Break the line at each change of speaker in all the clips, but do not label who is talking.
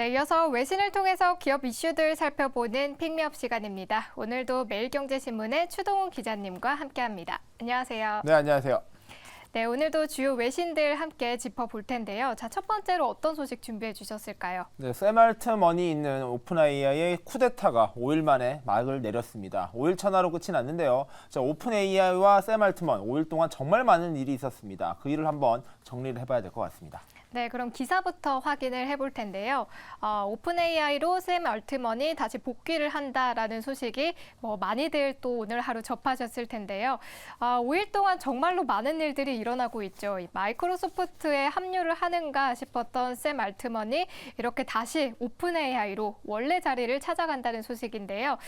네, 이어서 외신을 통해서 기업 이슈들 살펴보는 픽미업 시간입니다. 오늘도 매일경제신문의 추동훈 기자님과 함께합니다. 안녕하세요.
네, 안녕하세요.
네, 오늘도 주요 외신들 함께 짚어볼 텐데요. 자, 첫 번째로 어떤 소식 준비해 주셨을까요?
네, 샘 알트먼이 있는 오픈AI의 쿠데타가 5일 만에 막을 내렸습니다. 5일 천하로 끝이 났는데요. 자, 오픈AI와 샘 알트먼 5일 동안 정말 많은 일이 있었습니다. 그 일을 한번 정리를 해봐야 될 것 같습니다.
네, 그럼 기사부터 확인을 해볼 텐데요. 오픈AI로 샘 얼트먼이 다시 복귀를 한다라는 소식이 많이들 또 오늘 하루 접하셨을 텐데요. 5일 동안 정말로 많은 일들이 일어나고 있죠. 마이크로소프트에 합류를 하는가 싶었던 샘 얼트먼이 이렇게 다시 오픈AI로 원래 자리를 찾아간다는 소식인데요.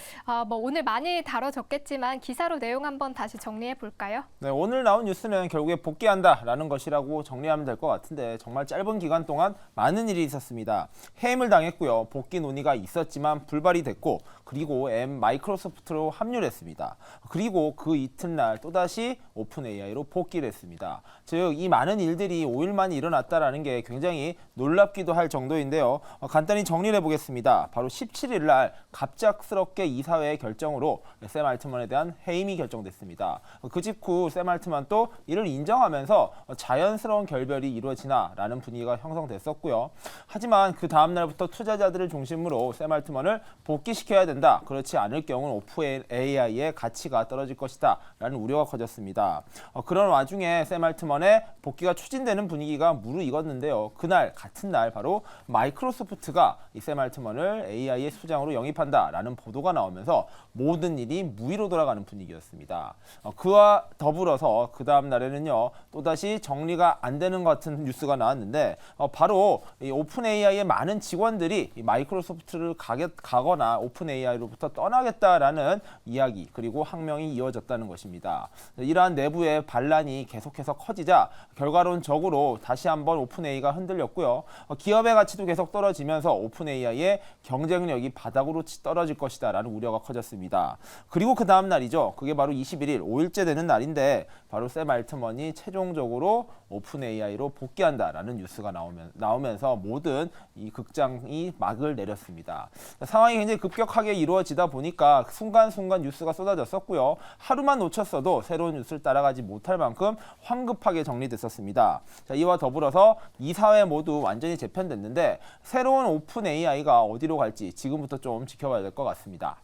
오늘 많이 다뤄졌겠지만 기사로 내용 한번 다시 정리해 볼까요?
네, 오늘 나온 뉴스는 결국에 복귀한다라는 것이라고 정리하면 될 것 같은데 정말 짧은 기간 동안 많은 일이 있었습니다. 해임을 당했고요. 복귀 논의가 있었지만 불발이 됐고 그리고 마이크로소프트로 합류를 했습니다. 그리고 그 이튿날 또다시 오픈AI로 복귀를 했습니다. 즉, 이 많은 일들이 5일 만에 일어났다는 게 굉장히 놀랍기도 할 정도인데요. 간단히 정리를 해보겠습니다. 바로 17일 날 갑작스럽게 이사회의 결정으로 샘 알트먼에 대한 해임이 결정됐습니다. 그 직후 샘 알트먼 또 이를 인정하면서 자연스러운 결별이 이루어지나라는 분위기가 형성됐었고요. 하지만 그 다음 날부터 투자자들을 중심으로 샘 알트먼을 복귀시켜야 된다. 그렇지 않을 경우는 오픈AI의 가치가 떨어질 것이다 라는 우려가 커졌습니다. 그런 와중에 샘 알트먼의 복귀가 추진되는 분위기가 무르익었는데요. 그날 같은 날 바로 마이크로소프트가 이 샘 알트먼을 AI의 수장으로 영입한다라는 보도가 나오면서 모든 일이 무위로 돌아가는 분위기였습니다. 그와 더불어서 그 다음 날에는요. 또다시 정리가 안 되는 것 같은 뉴스가 나왔는데 바로 이 오픈AI의 많은 직원들이 이 마이크로소프트를 가거나 오픈AI로부터 떠나겠다라는 이야기 그리고 항명이 이어졌다는 것입니다. 이러한 내부의 반란이 계속해서 커지자 결과론적으로 다시 한번 오픈AI가 흔들렸고요. 기업의 가치도 계속 떨어지면서 오픈AI의 경쟁력이 바닥으로 떨어질 것이다 라는 우려가 커졌습니다. 그리고 그 다음 날이죠. 그게 바로 21일 5일째 되는 날인데 바로 샘 알트먼이 최종적으로 오픈AI로 복귀한다라는 뉴스가 나오면서 모든 이 극장이 막을 내렸습니다. 상황이 굉장히 급격하게 이루어지다 보니까 순간순간 뉴스가 쏟아졌었고요. 하루만 놓쳤어도 새로운 뉴스를 따라가지 못할 만큼 황급하게 정리됐었습니다. 자, 이와 더불어서 이 사회 모두 완전히 재편됐는데 새로운 오픈AI가 어디로 갈지 지금부터 좀 지켜봐야 될 것 같습니다.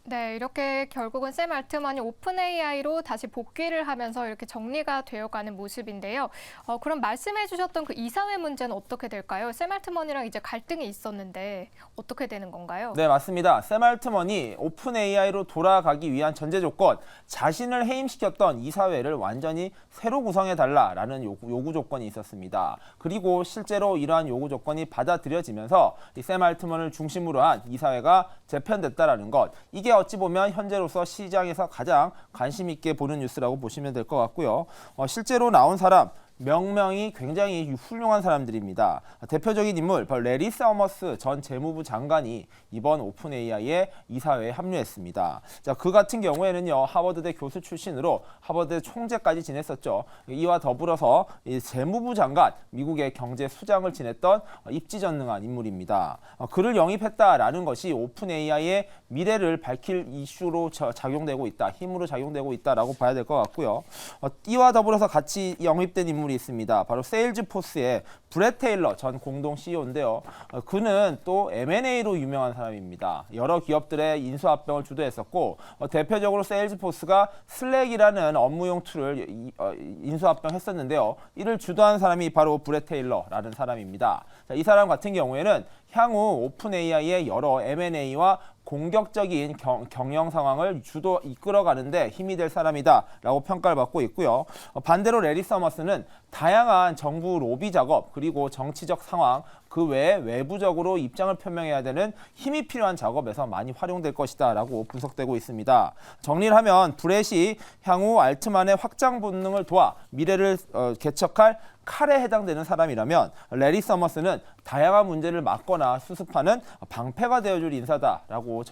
네, 이렇게 결국은 샘 알트먼이 오픈AI로 다시 복귀를 하면서 이렇게 정리가 되어가는 모습인데요. 그럼 말씀해 주셨던 그 이사회 문제는 어떻게 될까요? 샘 알트먼이랑 이제 갈등이 있었는데 어떻게 되는 건가요?
네, 맞습니다. 샘 알트먼이 오픈AI로 돌아가기 위한 전제 조건, 자신을 해임시켰던 이사회를 완전히 새로 구성해달라라는 요구 조건이 있었습니다. 그리고 실제로 이러한 요구 조건이 받아들여지면서 이 샘 알트먼을 중심으로 한 이사회가 재편됐다라는 것, 이게 어찌 보면 현재로서 시장에서 가장 관심 있게 보는 뉴스라고 보시면 될 것 같고요. 실제로 나온 사람 명명이 굉장히 훌륭한 사람들입니다. 대표적인 인물 바로 레리 서머스 전 재무부 장관이 이번 오픈AI의 이사회에 합류했습니다. 자, 그 같은 경우에는요. 하버드대 교수 출신으로 하버드 총재까지 지냈었죠. 이와 더불어서 이 재무부 장관, 미국의 경제 수장을 지냈던 입지전능한 인물입니다. 그를 영입했다라는 것이 오픈AI의 미래를 밝힐 이슈로 작용되고 있다, 힘으로 작용되고 있다라고 봐야 될 것 같고요. 이와 더불어서 같이 영입된 인물이 있습니다. 바로 세일즈포스의 브렛 테일러 전 공동 CEO인데요. 그는 또 M&A로 유명한 사람입니다. 여러 기업들의 인수합병을 주도했었고 대표적으로 세일즈포스가 슬랙이라는 업무용 툴을 인수합병했었는데요. 이를 주도한 사람이 바로 브렛 테일러라는 사람입니다. 자, 이 사람 같은 경우에는 향후 오픈AI의 여러 M&A와 공격적인 경영 상황을 이끌어가는데 힘이 될 사람이다라고 평가를 받고 있고요. 반대로 레리 서머스는 다양한 정부 로비 작업 그리고 정치적 상황 그 외에 외부적으로 입장을 표명해야 되는 힘이 필요한 작업에서 많이 활용될 것이다라고 분석되고 있습니다. 정리를 하면 브렛이 향후 알트만의 확장 본능을 도와 미래를 개척할 칼에 해당되는 사람이라면 레리 서머스는 다양한 문제를 막거나 수습하는 방패가 되어줄 인사다라고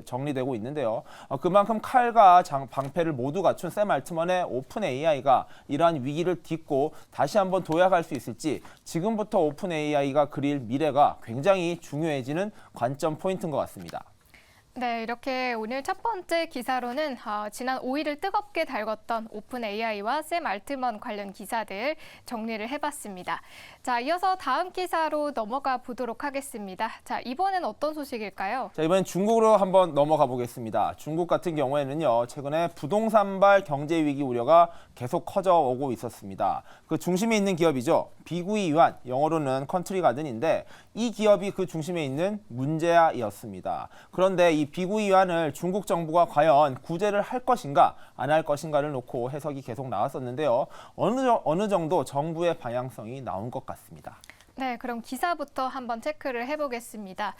정리되고 있는데요. 그만큼 칼과 방패를 모두 갖춘 샘 알트먼의 오픈 AI가 이러한 위기를 딛고 다시 한번 도약할 수 있을지 지금부터 오픈 AI가 그릴 미래가 굉장히 중요해지는 관점 포인트인 것 같습니다.
네, 이렇게 오늘 첫 번째 기사로는 지난 5일을 뜨겁게 달궜던 오픈 AI와 샘 알트먼 관련 기사들 정리를 해봤습니다. 자, 이어서 다음 기사로 넘어가 보도록 하겠습니다. 자, 이번엔 어떤 소식일까요?
자, 이번엔 중국으로 한번 넘어가 보겠습니다. 중국 같은 경우에는요, 최근에 부동산발 경제 위기 우려가 계속 커져오고 있었습니다. 그 중심에 있는 기업이죠. 비구이 유안, 영어로는 컨트리 가든인데 이 기업이 그 중심에 있는 문제아이었습니다. 그런데 이 비구이 유안을 중국 정부가 과연 구제를 할 것인가 안 할 것인가를 놓고 해석이 계속 나왔었는데요. 어느 정도 정부의 방향성이 나온 것 같습니다.
네, 그럼 기사부터 한번 체크를 해보겠습니다.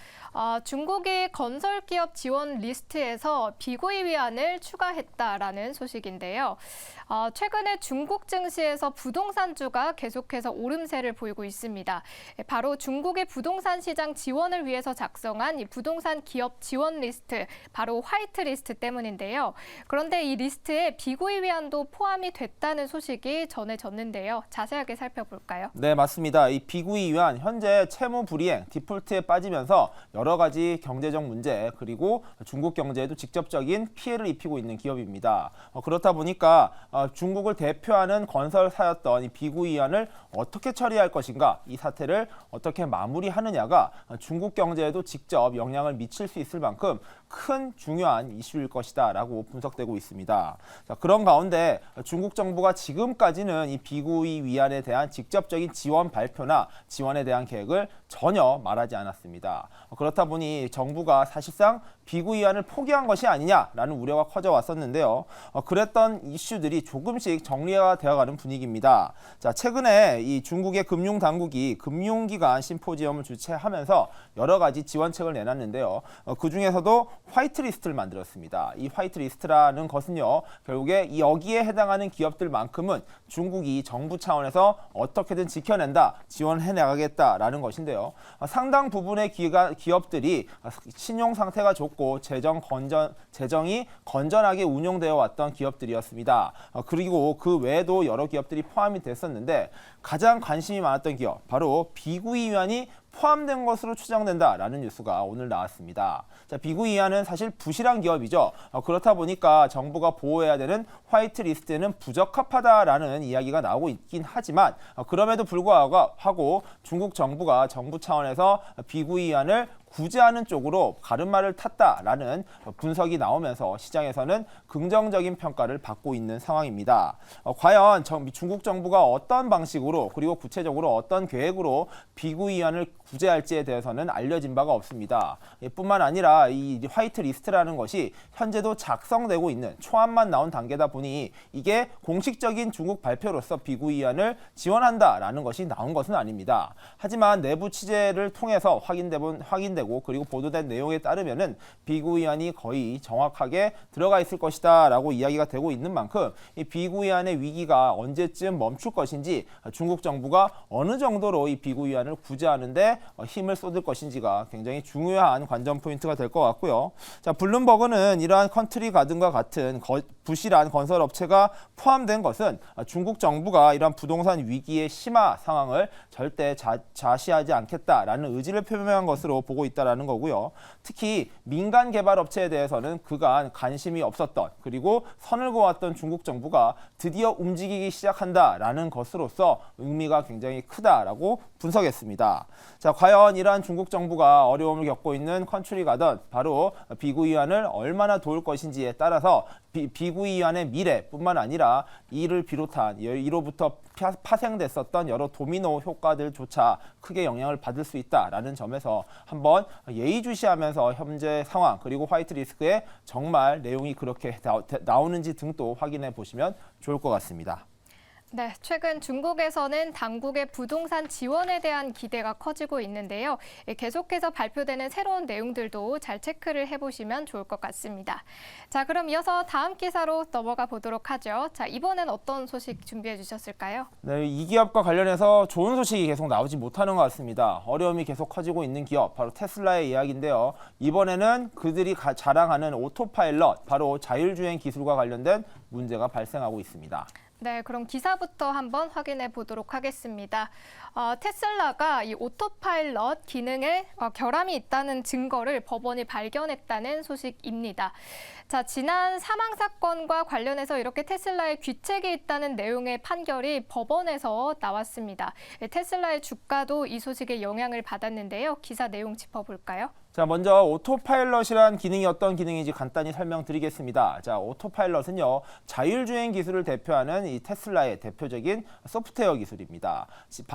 중국이 건설기업 지원 리스트에서 비구이 위안을 추가했다라는 소식인데요. 최근에 중국 증시에서 부동산주가 계속해서 오름세를 보이고 있습니다. 바로 중국의 부동산 시장 지원을 위해서 작성한 이 부동산 기업 지원 리스트, 바로 화이트 리스트 때문인데요. 그런데 이 리스트에 비구이 위안도 포함이 됐다는 소식이 전해졌는데요. 자세하게 살펴볼까요?
네, 맞습니다. 이 비구이 유안 현재 채무 불이행, 디폴트에 빠지면서 여러 가지 경제적 문제 그리고 중국 경제에도 직접적인 피해를 입히고 있는 기업입니다. 그렇다 보니까 중국을 대표하는 건설사였던 이 비구이 유안을 어떻게 처리할 것인가, 이 사태를 어떻게 마무리하느냐가 중국 경제에도 직접 영향을 미칠 수 있을 만큼 큰 중요한 이슈일 것이다라고 분석되고 있습니다. 자, 그런 가운데 중국 정부가 지금까지는 이 비구이 위안에 대한 직접적인 지원 발표나 지원에 대한 계획을 전혀 말하지 않았습니다. 그렇다 보니 정부가 사실상 비구이 위안을 포기한 것이 아니냐라는 우려가 커져왔었는데요. 그랬던 이슈들이 조금씩 정리가 되어가는 분위기입니다. 자, 최근에 이 중국의 금융당국이 금융기관 심포지엄을 주최하면서 여러 가지 지원책을 내놨는데요. 그 중에서도 화이트 리스트를 만들었습니다. 이 화이트 리스트라는 것은요, 결국에 여기에 해당하는 기업들만큼은 중국이 정부 차원에서 어떻게든 지켜낸다, 지원해 나가겠다라는 것인데요. 상당 부분의 기업들이 신용 상태가 좋고 재정이 건전하게 운용되어 왔던 기업들이었습니다. 그리고 그 외에도 여러 기업들이 포함이 됐었는데 가장 관심이 많았던 기업, 바로 비구이 유안이 포함된 것으로 추정된다라는 뉴스가 오늘 나왔습니다. 자, 비구이 유안은 사실 부실한 기업이죠. 그렇다 보니까 정부가 보호해야 되는 화이트 리스트에는 부적합하다라는 이야기가 나오고 있긴 하지만 그럼에도 불구하고 중국 정부가 정부 차원에서 비구이 유안을 구제하는 쪽으로 가름말을 탔다라는 분석이 나오면서 시장에서는 긍정적인 평가를 받고 있는 상황입니다. 과연 중국 정부가 어떤 방식으로 그리고 구체적으로 어떤 계획으로 비구이 위안을 구제할지에 대해서는 알려진 바가 없습니다. 뿐만 아니라 이 화이트 리스트라는 것이 현재도 작성되고 있는 초안만 나온 단계다 보니 이게 공식적인 중국 발표로서 비구이 위안을 지원한다라는 것이 나온 것은 아닙니다. 하지만 내부 취재를 통해서 확인되고 그리고 보도된 내용에 따르면은 비구이 위안이 거의 정확하게 들어가 있을 것이다라고 이야기가 되고 있는 만큼 이 비구이 위안의 위기가 언제쯤 멈출 것인지 중국 정부가 어느 정도로 이 비구이 위안을 구제하는데 힘을 쏟을 것인지가 굉장히 중요한 관전 포인트가 될 것 같고요. 자, 블룸버그는 이러한 컨트리 가든과 같은 부실한 건설 업체가 포함된 것은 중국 정부가 이러한 부동산 위기의 심화 상황을 절대 좌시하지 않겠다라는 의지를 표명한 것으로 보고 있다라는 거고요. 특히 민간 개발 업체에 대해서는 그간 관심이 없었던 그리고 선을 그어왔던 중국 정부가 드디어 움직이기 시작한다라는 것으로서 의미가 굉장히 크다라고 분석했습니다. 자, 과연 이러한 중국 정부가 어려움을 겪고 있는 컨트리 가든 바로 비구이 위안을 얼마나 도울 것인지에 따라서 비구이 위안의 미래뿐만 아니라 이를 비롯한 이로부터 파생됐었던 여러 도미노 효과들조차 크게 영향을 받을 수 있다라는 점에서 한번 예의주시하면서 현재 상황 그리고 화이트 리스크에 정말 내용이 그렇게 나오는지 등도 확인해 보시면 좋을 것 같습니다.
네, 최근 중국에서는 당국의 부동산 지원에 대한 기대가 커지고 있는데요. 계속해서 발표되는 새로운 내용들도 잘 체크를 해보시면 좋을 것 같습니다. 자, 그럼 이어서 다음 기사로 넘어가 보도록 하죠. 자, 이번엔 어떤 소식 준비해 주셨을까요?
네, 이 기업과 관련해서 좋은 소식이 계속 나오지 못하는 것 같습니다. 어려움이 계속 커지고 있는 기업, 바로 테슬라의 이야기인데요. 이번에는 그들이 자랑하는 오토파일럿, 바로 자율주행 기술과 관련된 문제가 발생하고 있습니다.
네, 그럼 기사부터 한번 확인해 보도록 하겠습니다. 테슬라가 이 오토파일럿 기능에 결함이 있다는 증거를 법원이 발견했다는 소식입니다. 자, 지난 사망 사건과 관련해서 이렇게 테슬라에 귀책이 있다는 내용의 판결이 법원에서 나왔습니다. 테슬라의 주가도 이 소식에 영향을 받았는데요. 기사 내용 짚어볼까요?
자, 먼저 오토파일럿이란 기능이 어떤 기능인지 간단히 설명드리겠습니다. 자, 오토파일럿은요, 자율주행 기술을 대표하는 이 테슬라의 대표적인 소프트웨어 기술입니다.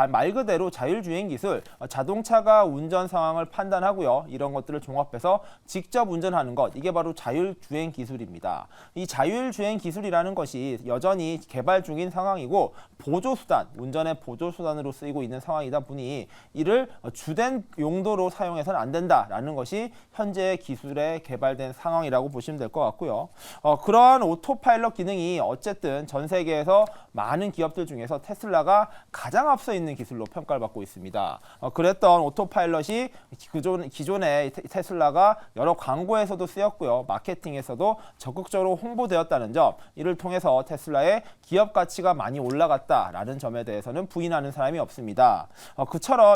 말 그대로 자율주행 기술, 자동차가 운전 상황을 판단하고요, 이런 것들을 종합해서 직접 운전하는 것, 이게 바로 자율주행 기술입니다. 이 자율주행 기술이라는 것이 여전히 개발 중인 상황이고 보조수단, 운전의 보조수단으로 쓰이고 있는 상황이다 보니 이를 주된 용도로 사용해서는 안 된다라는 것이 현재 기술에 개발된 상황이라고 보시면 될 것 같고요. 그러한 오토파일럿 기능이 어쨌든 전 세계에서 많은 기업들 중에서 테슬라가 가장 앞서 있는 기술로 평가를 받고 있습니다. 그랬던 오토파일럿이 기존의 테슬라가 여러 광고에서도 쓰였고요. 마케팅에서도 적극적으로 홍보되었다는 점, 이를 통해서 테슬라의 기업 가치가 많이 올라갔다라는 점에 대해서는 부인하는 사람이 없습니다.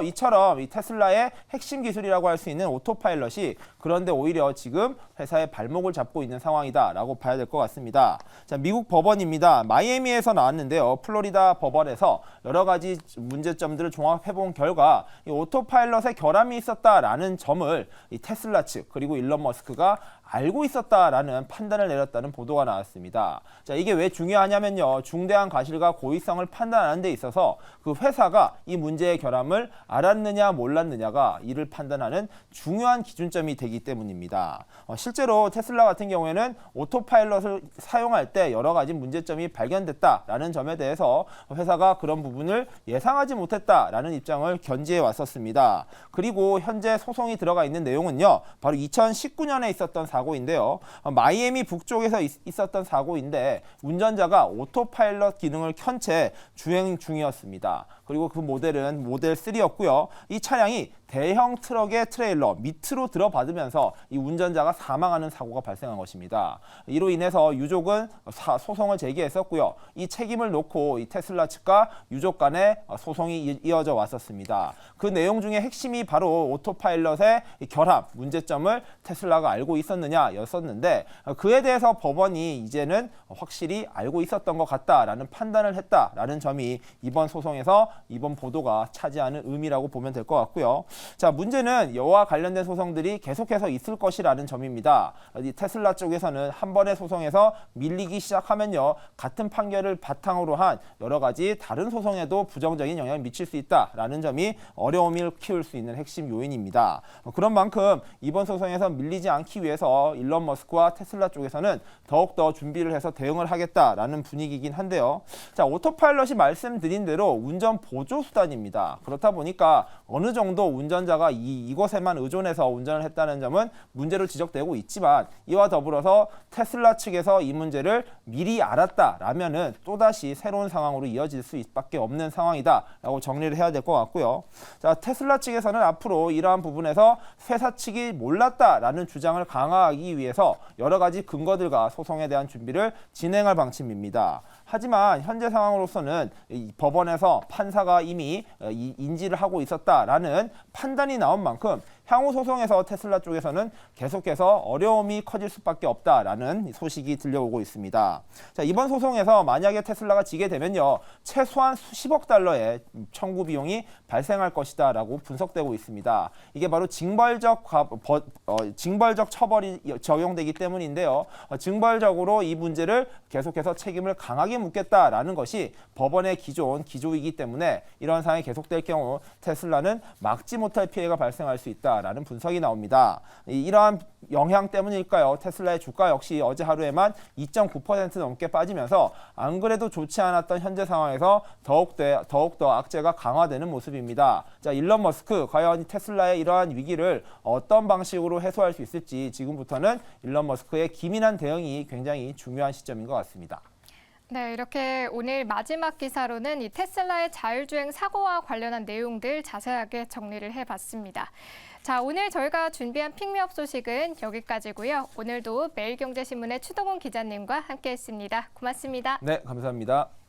이처럼 이 테슬라의 핵심 기술이라고 할 수 있는 오토파일럿이 그런데 오히려 지금 회사의 발목을 잡고 있는 상황이다라고 봐야 될 것 같습니다. 자, 미국 법원입니다. 마이애미에서 나왔는데요. 플로리다 법원에서 여러 가지 문제점들을 종합해 본 결과 이 오토파일럿에 결함이 있었다라는 점을 이 테슬라 측 그리고 일론 머스크가 알고 있었다라는 판단을 내렸다는 보도가 나왔습니다. 자, 이게 왜 중요하냐면요. 중대한 과실과 고의성을 판단하는 데 있어서 그 회사가 이 문제의 결함을 알았느냐 몰랐느냐가 이를 판단하는 중요한 기준점이 되기 때문입니다. 실제로 테슬라 같은 경우에는 오토파일럿을 사용할 때 여러 가지 문제점이 발견됐다라는 점에 대해서 회사가 그런 부분을 예상하지 못했다라는 입장을 견지해 왔었습니다. 그리고 현재 소송이 들어가 있는 내용은요. 바로 2019년에 있었던 사고인데요. 마이애미 북쪽에서 있었던 사고인데 운전자가 오토파일럿 기능을 켠 채 주행 중이었습니다. 그리고 그 모델은 모델 3였고요. 이 차량이 대형 트럭의 트레일러 밑으로 들어받으면서 이 운전자가 사망하는 사고가 발생한 것입니다. 이로 인해서 유족은 소송을 제기했었고요. 이 책임을 놓고 이 테슬라 측과 유족 간의 소송이 이어져 왔었습니다. 그 내용 중에 핵심이 바로 오토파일럿의 결함, 문제점을 테슬라가 알고 있었느냐였었는데 그에 대해서 법원이 이제는 확실히 알고 있었던 것 같다라는 판단을 했다라는 점이 이번 소송에서 이번 보도가 차지하는 의미라고 보면 될 것 같고요. 자, 문제는 이와 관련된 소송들이 계속해서 있을 것이라는 점입니다. 이 테슬라 쪽에서는 한 번의 소송에서 밀리기 시작하면요, 같은 판결을 바탕으로 한 여러 가지 다른 소송에도 부정적인 영향을 미칠 수 있다라는 점이 어려움을 키울 수 있는 핵심 요인입니다. 그런 만큼 이번 소송에서 밀리지 않기 위해서 일론 머스크와 테슬라 쪽에서는 더욱더 준비를 해서 대응을 하겠다라는 분위기이긴 한데요. 자, 오토파일럿이 말씀드린 대로 운전 보조 수단입니다. 그렇다 보니까 어느 정도 운전자가 이것에만 의존해서 운전을 했다는 점은 문제로 지적되고 있지만 이와 더불어서 테슬라 측에서 이 문제를 미리 알았다라면은 또다시 새로운 상황으로 이어질 수밖에 없는 상황이다라고 정리를 해야 될 것 같고요. 자, 테슬라 측에서는 앞으로 이러한 부분에서 회사 측이 몰랐다라는 주장을 강화하기 위해서 여러 가지 근거들과 소송에 대한 준비를 진행할 방침입니다. 하지만 현재 상황으로서는 이 법원에서 판사가 이미 인지를 하고 있었다라는 판단이 나온 만큼 향후 소송에서 테슬라 쪽에서는 계속해서 어려움이 커질 수밖에 없다라는 소식이 들려오고 있습니다. 자, 이번 소송에서 만약에 테슬라가 지게 되면요, 최소한 수십억 달러의 청구 비용이 발생할 것이다라고 분석되고 있습니다. 이게 바로 징벌적 처벌이 적용되기 때문인데요. 징벌적으로 이 문제를 계속해서 책임을 강하게 묻겠다라는 것이 법원의 기조이기 때문에 이런 상황이 계속될 경우 테슬라는 막지 못할 피해가 발생할 수 있다. 있다라는 분석이 나옵니다. 이러한 영향 때문일까요? 테슬라의 주가 역시 어제 하루에만 2.9% 넘게 빠지면서 안 그래도 좋지 않았던 현재 상황에서 더욱더 악재가 강화되는 모습입니다. 자, 일론 머스크 과연 테슬라의 이러한 위기를 어떤 방식으로 해소할 수 있을지 지금부터는 일론 머스크의 기민한 대응이 굉장히 중요한 시점인 것 같습니다.
네, 이렇게 오늘 마지막 기사로는 이 테슬라의 자율주행 사고와 관련한 내용들 자세하게 정리를 해봤습니다. 자, 오늘 저희가 준비한 픽미업 소식은 여기까지고요. 오늘도 매일경제신문의 추동훈 기자님과 함께했습니다. 고맙습니다.
네, 감사합니다.